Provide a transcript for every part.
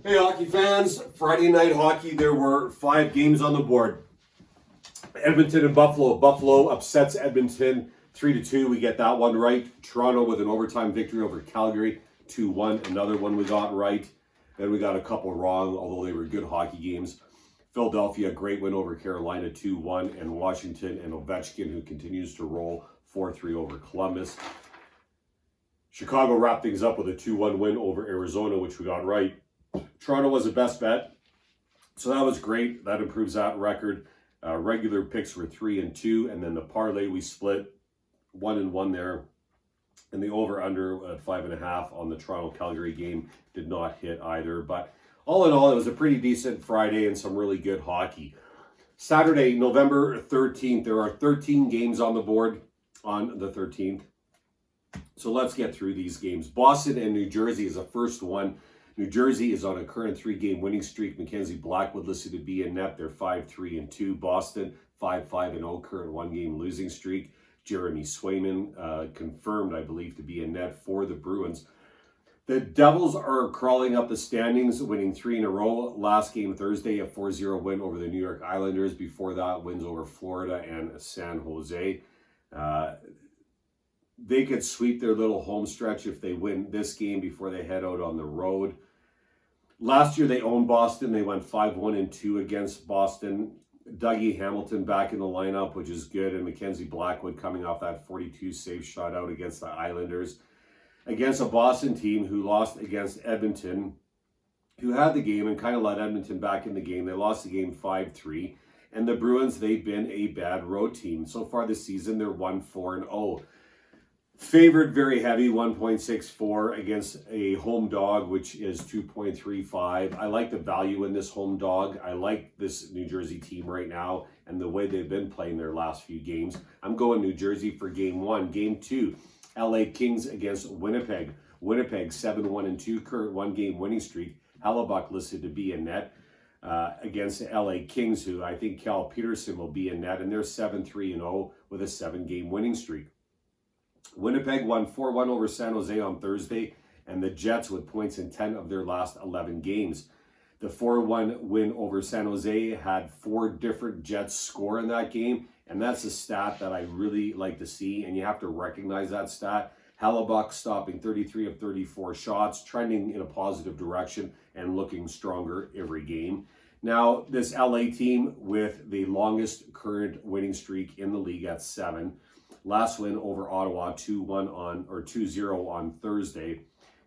Hey, hockey fans. Friday night hockey, there were 5 games on the board. Edmonton and Buffalo. Buffalo upsets Edmonton 3-2. We get that one right. Toronto with an overtime victory over Calgary 2-1. Another one we got right. Then we got a couple wrong, although they were good hockey games. Philadelphia, great win over Carolina 2-1. And Washington and Ovechkin, who continues to roll 4-3 over Columbus. Chicago wrapped things up with a 2-1 win over Arizona, which we got right. Toronto was the best bet, so that was great. That improves that record. Regular picks were 3-2, and then the parlay we split 1-1 there, and the over/under at 5.5 on the Toronto-Calgary game did not hit either. But all in all, it was a pretty decent Friday and some really good hockey. Saturday, November 13th, there are 13 games on the board on the 13th. So let's get through these games. Boston and New Jersey is the first one. New Jersey is on a current 3-game winning streak. Mackenzie Blackwood listed to be in net. They're 5-3-2. Boston 5-5-0, current 1-game losing streak. Jeremy Swayman confirmed, I believe, to be in net for the Bruins. The Devils are crawling up the standings, winning 3 in a row. Last game Thursday, a 4-0 win over the New York Islanders. Before that, wins over Florida and San Jose. They could sweep their little home stretch if they win this game before they head out on the road. Last year, they owned Boston. They went 5-1-2 against Boston. Dougie Hamilton back in the lineup, which is good, and Mackenzie Blackwood coming off that 42-save shutout against the Islanders. Against a Boston team who lost against Edmonton, who had the game and kind of let Edmonton back in the game. They lost the game 5-3. And the Bruins, they've been a bad road team. So far this season, they're 1-4-0. Favored very heavy, 1.64 against a home dog, which is 2.35. I like the value in this home dog. I like this New Jersey team right now and the way they've been playing their last few games. I'm going New Jersey for game 1. Game 2, LA Kings against Winnipeg. Winnipeg 7-1-2, current 1-game winning streak. Hellebuck listed to be in net against the LA Kings, who I think Cal Peterson will be in net, and they're 7-3-0 with a 7-game winning streak. Winnipeg won 4-1 over San Jose on Thursday, and the Jets with points in 10 of their last 11 games. The 4-1 win over San Jose had 4 different Jets score in that game, and that's a stat that I really like to see, and you have to recognize that stat. Hellebuck stopping 33 of 34 shots, trending in a positive direction and looking stronger every game. Now, this LA team with the longest current winning streak in the league at 7. Last win over Ottawa 2-0 on Thursday.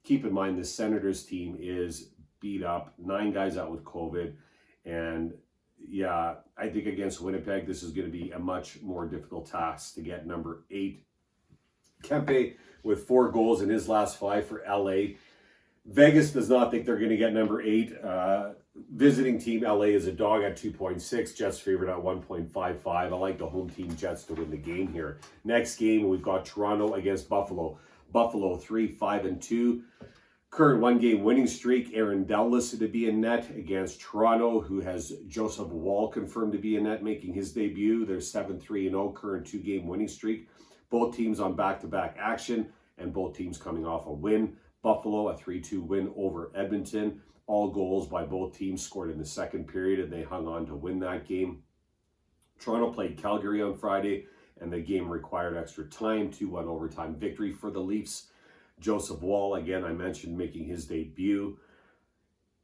Keep in mind the Senators team is beat up, 9 guys out with COVID. And yeah, I think against Winnipeg, this is going to be a much more difficult task to get number 8. Kempe with 4 goals in his last 5 for LA. Vegas does not think they're going to get number 8. Visiting team LA is a dog at 2.6. Jets favored at 1.55. I like the home team Jets to win the game here. Next game, we've got Toronto against Buffalo. Buffalo 3-5-2. Current 1-game winning streak. Aaron Dell listed to be in net against Toronto, who has Joseph Woll confirmed to be in net, making his debut. They're 7-3-0, current 2-game winning streak. Both teams on back-to-back action, and both teams coming off a win. Buffalo, a 3-2 win over Edmonton. All goals by both teams scored in the second period, and they hung on to win that game. Toronto played Calgary on Friday, and the game required extra time. 2-1 overtime victory for the Leafs. Joseph Woll, again, I mentioned, making his debut.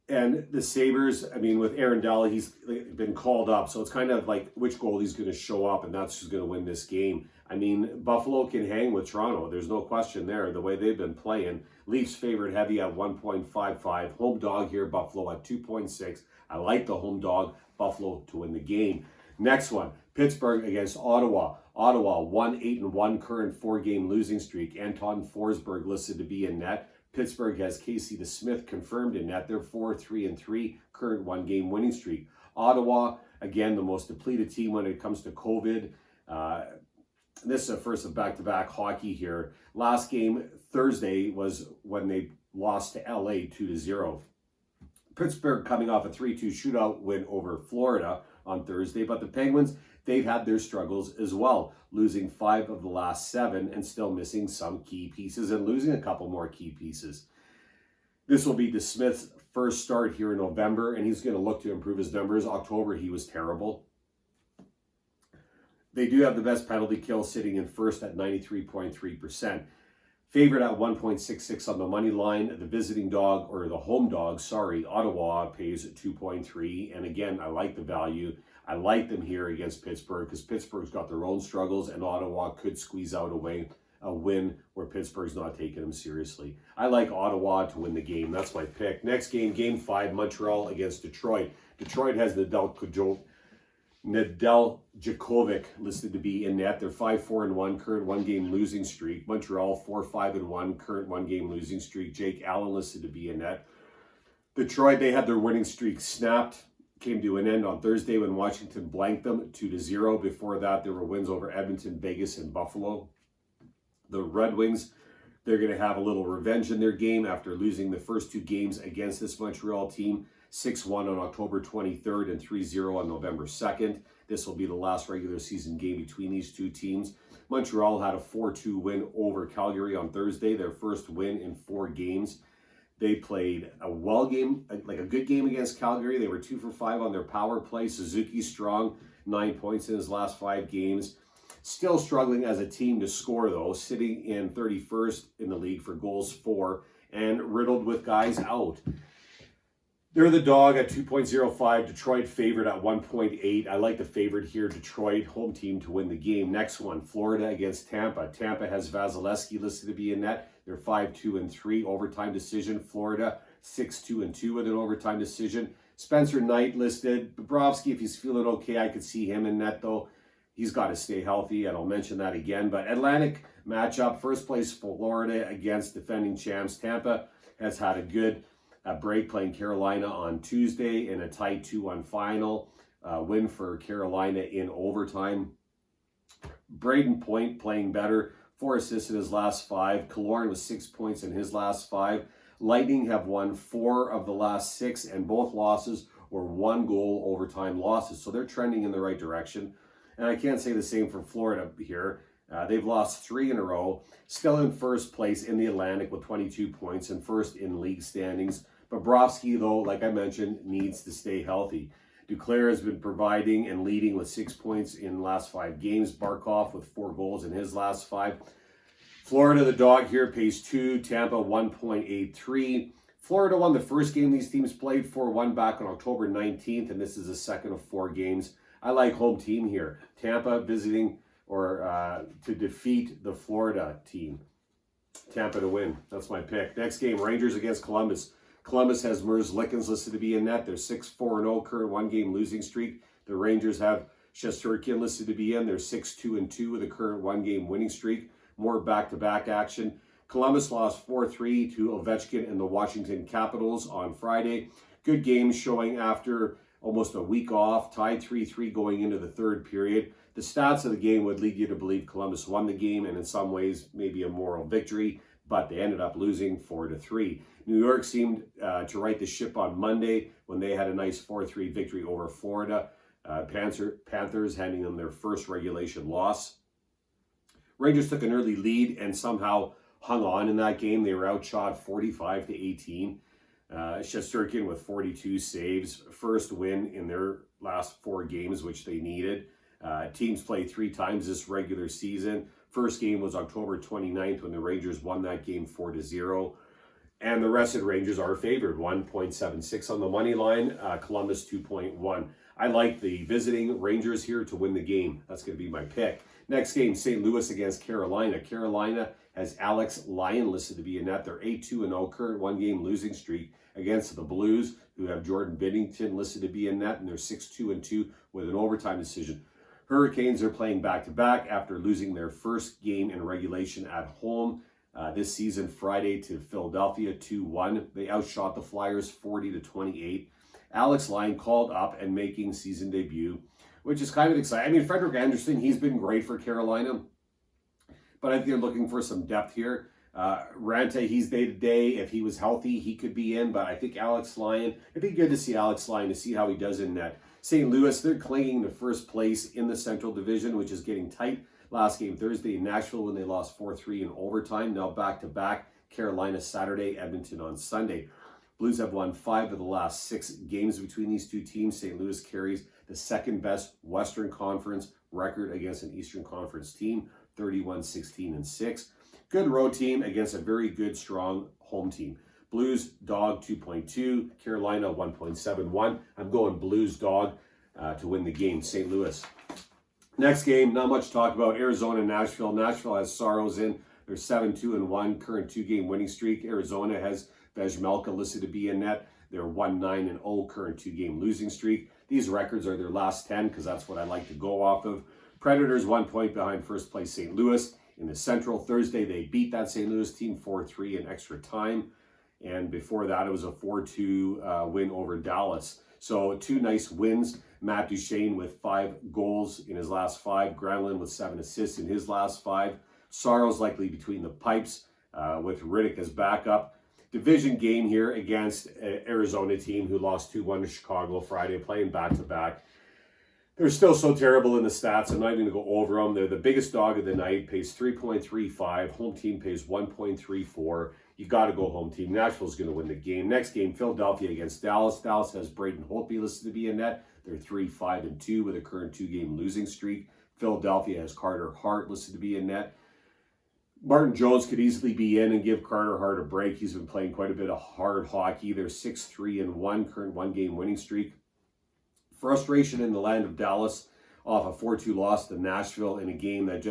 And the Sabres, I mean, with Aaron Dell, he's been called up, so it's kind of like which goalie's going to show up, and that's who's going to win this game. I mean, Buffalo can hang with Toronto. There's no question there, the way they've been playing. Leafs favored heavy at 1.55. Home dog here, Buffalo at 2.6. I like the home dog, Buffalo, to win the game. Next one, Pittsburgh against Ottawa. Ottawa 1-8-1, current 4-game losing streak. Anton Forsberg listed to be in net. Pittsburgh has Casey DeSmith confirmed in net. They're 4-3-3, current 1-game winning streak. Ottawa, again, the most depleted team when it comes to COVID. This is the first of back-to-back hockey here. Last game, Thursday, was when they lost to LA 2-0. Pittsburgh coming off a 3-2 shootout win over Florida on Thursday, but the Penguins, they've had their struggles as well, losing 5 of the last 7 and still missing some key pieces and losing a couple more key pieces. This will be DeSmith's first start here in November, and he's going to look to improve his numbers. October, he was terrible. They do have the best penalty kill, sitting in first at 93.3%. Favorite at 1.66 on the money line. The visiting dog, or the home dog, Ottawa pays 2.3. And again, I like the value. I like them here against Pittsburgh because Pittsburgh's got their own struggles, and Ottawa could squeeze out a win where Pittsburgh's not taking them seriously. I like Ottawa to win the game. That's my pick. Next game, Game 5, Montreal against Detroit. Detroit has Nedeljkovic listed to be in net. They're 5-4-1, current one-game losing streak. Montreal 4-5-1, current one-game losing streak. Jake Allen listed to be in net. Detroit, they had their winning streak snapped. Came to an end on Thursday when Washington blanked them 2-0. Before that, there were wins over Edmonton, Vegas, and Buffalo. The Red Wings, they're going to have a little revenge in their game after losing the first 2 games against this Montreal team. 6-1 on October 23rd and 3-0 on November 2nd. This will be the last regular season game between these two teams. Montreal had a 4-2 win over Calgary on Thursday, their first win in 4 games. They played a good game against Calgary. They were 2 for 5 on their power play. Suzuki strong, 9 points in his last 5 games. Still struggling as a team to score, though, sitting in 31st in the league for goals for, and riddled with guys out. They're the dog at 2.05. Detroit favored at 1.8. I like the favorite here, Detroit, home team to win the game. Next one, Florida against Tampa. Tampa has Vasilevsky listed to be in net. They're 5-2-3, overtime decision. Florida 6-2-2 with an overtime decision. Spencer Knight listed. Bobrovsky, if he's feeling okay, I could see him in net, though. He's got to stay healthy, and I'll mention that again. But Atlantic matchup, first place Florida against defending champs. Tampa has had a good break playing Carolina on Tuesday in a tight 2-1 final. Win for Carolina in overtime. Braden Point playing better. 4 assists in his last 5. Killorn with 6 points in his last 5. Lightning have won 4 of the last 6, and both losses were 1-goal overtime losses. So they're trending in the right direction. And I can't say the same for Florida here. They've lost 3 in a row. Still in first place in the Atlantic with 22 points and first in league standings. Bobrovsky, though, like I mentioned, needs to stay healthy. Duclair has been providing and leading with 6 points in the last 5 games. Barkov with 4 goals in his last 5. Florida, the dog here, pays 2. Tampa, 1.83. Florida won the first game these teams played, 4-1 back on October 19th, and this is the second of 4 games. I like home team here. Tampa visiting or to defeat the Florida team. Tampa to win. That's my pick. Next game, Rangers against Columbus. Columbus has Merzlikins listed to be in net. They're 6-4-0, current 1-game losing streak. The Rangers have Shesterkin listed to be in. They're 6-2-2 with a current 1-game winning streak. More back-to-back action. Columbus lost 4-3 to Ovechkin and the Washington Capitals on Friday. Good game showing after almost a week off, tied 3-3 going into the third period. The stats of the game would lead you to believe Columbus won the game, and in some ways, maybe a moral victory, but they ended up losing 4-3. New York seemed to right the ship on Monday when they had a nice 4-3 victory over Florida. Panthers handing them their first regulation loss. Rangers took an early lead and somehow hung on in that game. They were outshot 45-18. Shesterkin with 42 saves, first win in their last 4 games, which they needed. Teams played 3 times this regular season. First game was October 29th when the Rangers won that game 4-0. And the rested Rangers are favored, 1.76 on the money line, Columbus 2.1. I like the visiting Rangers here to win the game. That's going to be my pick. Next game, St. Louis against Carolina. Carolina has Alex Lyon listed to be in net. They're 8-2-0, current 1-game losing streak against the Blues, who have Jordan Binnington listed to be in net, and they're 6-2-2 with an overtime decision. Hurricanes are playing back-to-back after losing their first game in regulation at home this season Friday to Philadelphia 2-1. They outshot the Flyers 40-28. Alex Lyon called up and making season debut, which is kind of exciting. I mean, Frederik Andersen, he's been great for Carolina, but I think they're looking for some depth here. Ranta, he's day-to-day. If he was healthy, he could be in, but I think Alex Lyon, it'd be good to see Alex Lyon to see how he does in net. St. Louis, they're clinging to first place in the Central Division, which is getting tight. Last game Thursday in Nashville when they lost 4-3 in overtime. Now back-to-back, Carolina Saturday, Edmonton on Sunday. Blues have won 5 of the last 6 games between these two teams. St. Louis carries the second best Western Conference record against an Eastern Conference team, 31-16-6. Good road team against a very good, strong home team. Blues dog 2.2, Carolina 1.71. I'm going Blues dog to win the game, St. Louis. Next game, not much to talk about. Arizona, Nashville. Nashville has Saros in. They're 7-2-1, current 2-game winning streak. Arizona has Vejmelka listed to be in net. They're 1-9-0, current 2-game losing streak. These records are their last 10 because that's what I like to go off of. Predators 1 point behind first place St. Louis. In the Central, Thursday, they beat that St. Louis team 4-3 in extra time. And before that, it was a 4-2 win over Dallas. So 2 nice wins. Matt Duchene with 5 goals in his last 5. Granlund with 7 assists in his last 5. Saros likely between the pipes with Riddick as backup. Division game here against an Arizona team who lost 2-1 to Chicago Friday, playing back-to-back. They're still so terrible in the stats. I'm not even going to go over them. They're the biggest dog of the night, pays 3.35. Home team pays 1.34. You got to go home team. Nashville's going to win the game. Next game, Philadelphia against Dallas. Dallas has Braden Holtby listed to be in net. They're 3-5-2 with a current 2-game losing streak. Philadelphia has Carter Hart listed to be in net. Martin Jones could easily be in and give Carter Hart a break. He's been playing quite a bit of hard hockey. They're 6-3-1, current 1-game winning streak. Frustration in the land of Dallas off a 4-2 loss to Nashville in a game that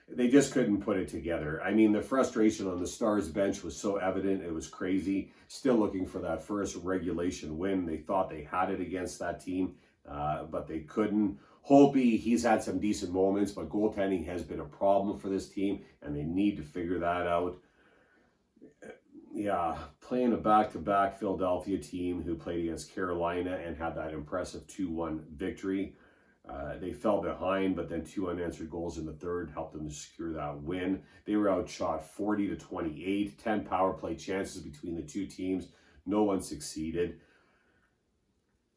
they just couldn't put it together. I mean, the frustration on the Stars bench was so evident. It was crazy. Still looking for that first regulation win. They thought they had it against that team, but they couldn't. Holtby, he's had some decent moments, but goaltending has been a problem for this team, and they need to figure that out. Yeah, playing a back-to-back Philadelphia team who played against Carolina and had that impressive 2-1 victory. They fell behind, but then 2 unanswered goals in the third helped them to secure that win. They were outshot 40-28, 10 power play chances between the two teams. No one succeeded.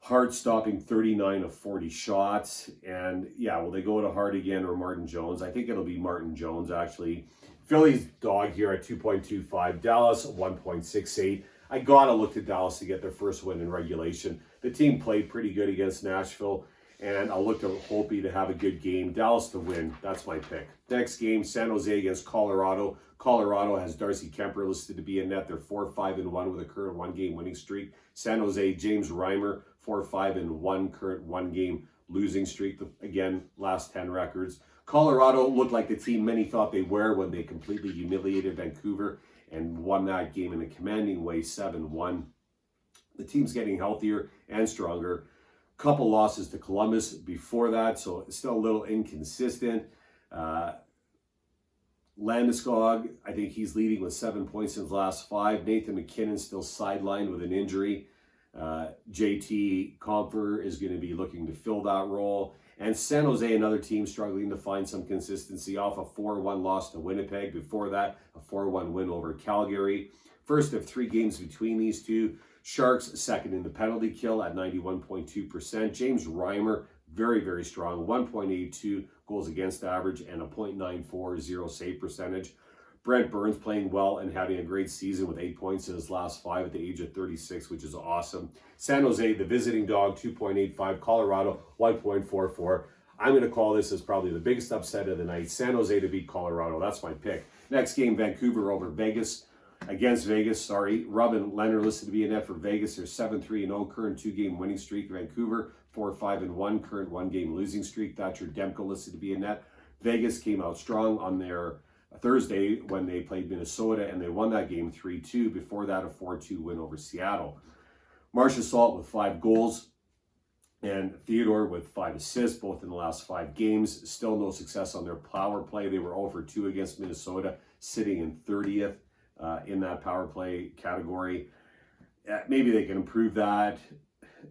Hart stopping 39 of 40 shots. And yeah, will they go to Hart again or Martin Jones? I think it'll be Martin Jones, actually. Philly's dog here at 2.25. Dallas 1.68. I got to look to Dallas to get their first win in regulation. The team played pretty good against Nashville, and I'll look to Holtby to have a good game. Dallas to win. That's my pick. Next game, San Jose against Colorado. Colorado has Darcy Kemper listed to be in net. They're 4-5-1 with a current 1-game winning streak. San Jose, James Reimer, 4-5-1, current 1-game losing streak. Again, last 10 records. Colorado looked like the team many thought they were when they completely humiliated Vancouver and won that game in a commanding way, 7-1. The team's getting healthier and stronger. Couple losses to Columbus before that, so it's still a little inconsistent. Landeskog, I think he's leading with 7 points in his last 5. Nathan McKinnon still sidelined with an injury. JT Compher is going to be looking to fill that role. And San Jose, another team struggling to find some consistency off a 4-1 loss to Winnipeg. Before that, a 4-1 win over Calgary. First of 3 games between these two. Sharks second in the penalty kill at 91.2%. James Reimer, very, very strong. 1.82 goals against average and a .940 save percentage. Brent Burns playing well and having a great season with 8 points in his last 5 at the age of 36, which is awesome. San Jose, the visiting dog, 2.85. Colorado, 1.44. I'm going to call this as probably the biggest upset of the night. San Jose to beat Colorado. That's my pick. Next game, Vancouver over Vegas. Against Vegas, Robin Leonard listed to be in net for Vegas. They're 7-3-0, current 2-game winning streak. Vancouver, 4-5-1, current 1-game losing streak. Thatcher Demko listed to be in net. Vegas came out strong on their Thursday when they played Minnesota, and they won that game 3-2. Before that, a 4-2 win over Seattle. Marcia Salt with 5 goals, and Theodore with 5 assists, both in the last 5 games. Still no success on their power play. They were 0-2 against Minnesota, sitting in 30th. In that power play category. Maybe they can improve that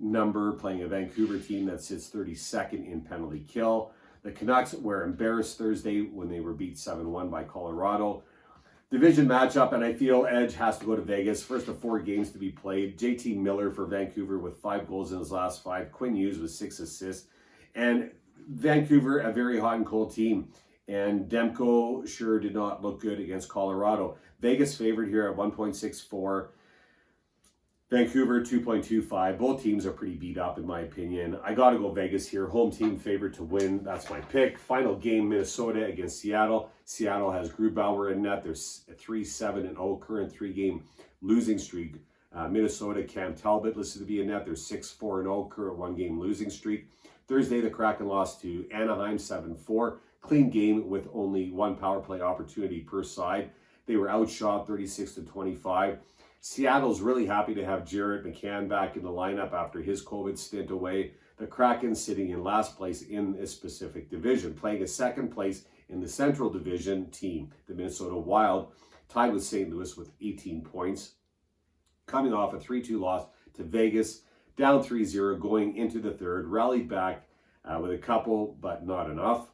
number, playing a Vancouver team that sits 32nd in penalty kill. The Canucks were embarrassed Thursday when they were beat 7-1 by Colorado. Division matchup, and I feel edge has to go to Vegas. First of 4 games to be played. JT Miller for Vancouver with 5 goals in his last 5. Quinn Hughes with 6 assists. And Vancouver, a very hot and cold team. And Demko sure did not look good against Colorado. Vegas favored here at 1.64. Vancouver 2.25. Both teams are pretty beat up in my opinion. I got to go Vegas here. Home team favored to win. That's my pick. Final game, Minnesota against Seattle. Seattle has Grubauer in net. There's 3-7-0 current 3-game losing streak. Minnesota, Cam Talbot listed to be in net. There's 6-4-0 current 1-game losing streak. Thursday, the Kraken lost to Anaheim 7-4. Clean game with only one power play opportunity per side. They were outshot 36-25. Seattle's really happy to have Jared McCann back in the lineup after his COVID stint away. The Kraken sitting in last place in this specific division, playing a second place in the Central Division team, the Minnesota Wild, tied with St. Louis with 18 points. Coming off a 3-2 loss to Vegas, down 3-0 going into the third, rallied back with a couple, but not enough.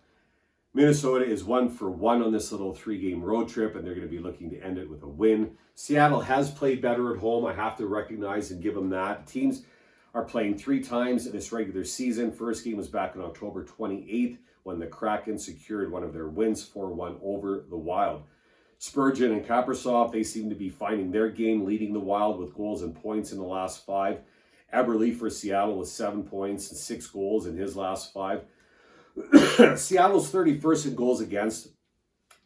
Minnesota is 1-for-1 on this little 3-game road trip, and they're going to be looking to end it with a win. Seattle has played better at home. I have to recognize and give them that. Teams are playing 3 times in this regular season. First game was back on October 28th when the Kraken secured one of their wins 4-1 over the Wild. Spurgeon and Kaprizov, they seem to be finding their game, leading the Wild with goals and points in the last 5. Eberle for Seattle with 7 points and 6 goals in his last 5. Seattle's 31st in goals against,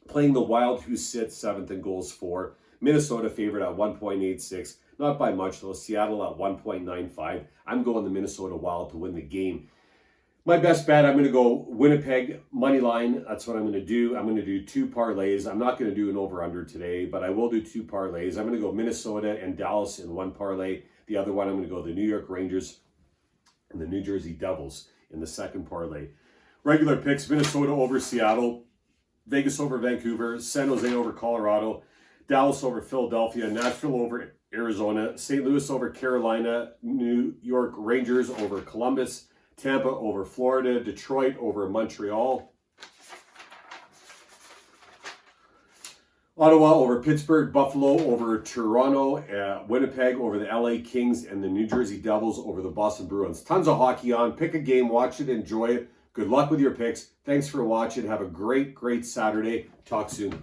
playing the Wild, who sit 7th in goals for. Minnesota favored at 1.86. Not by much, though. Seattle at 1.95. I'm going the Minnesota Wild to win the game. My best bet, I'm going to go Winnipeg money line. That's what I'm going to do. I'm going to do 2 parlays. I'm not going to do an over-under today, but I will do 2 parlays. I'm going to go Minnesota and Dallas in 1 parlay. The other one, I'm going to go the New York Rangers and the New Jersey Devils in the 2nd parlay. Regular picks, Minnesota over Seattle, Vegas over Vancouver, San Jose over Colorado, Dallas over Philadelphia, Nashville over Arizona, St. Louis over Carolina, New York Rangers over Columbus, Tampa over Florida, Detroit over Montreal, Ottawa over Pittsburgh, Buffalo over Toronto, Winnipeg over the LA Kings, and the New Jersey Devils over the Boston Bruins. Tons of hockey on. Pick a game, watch it, enjoy it. Good luck with your picks. Thanks for watching. Have a great, great Saturday. Talk soon.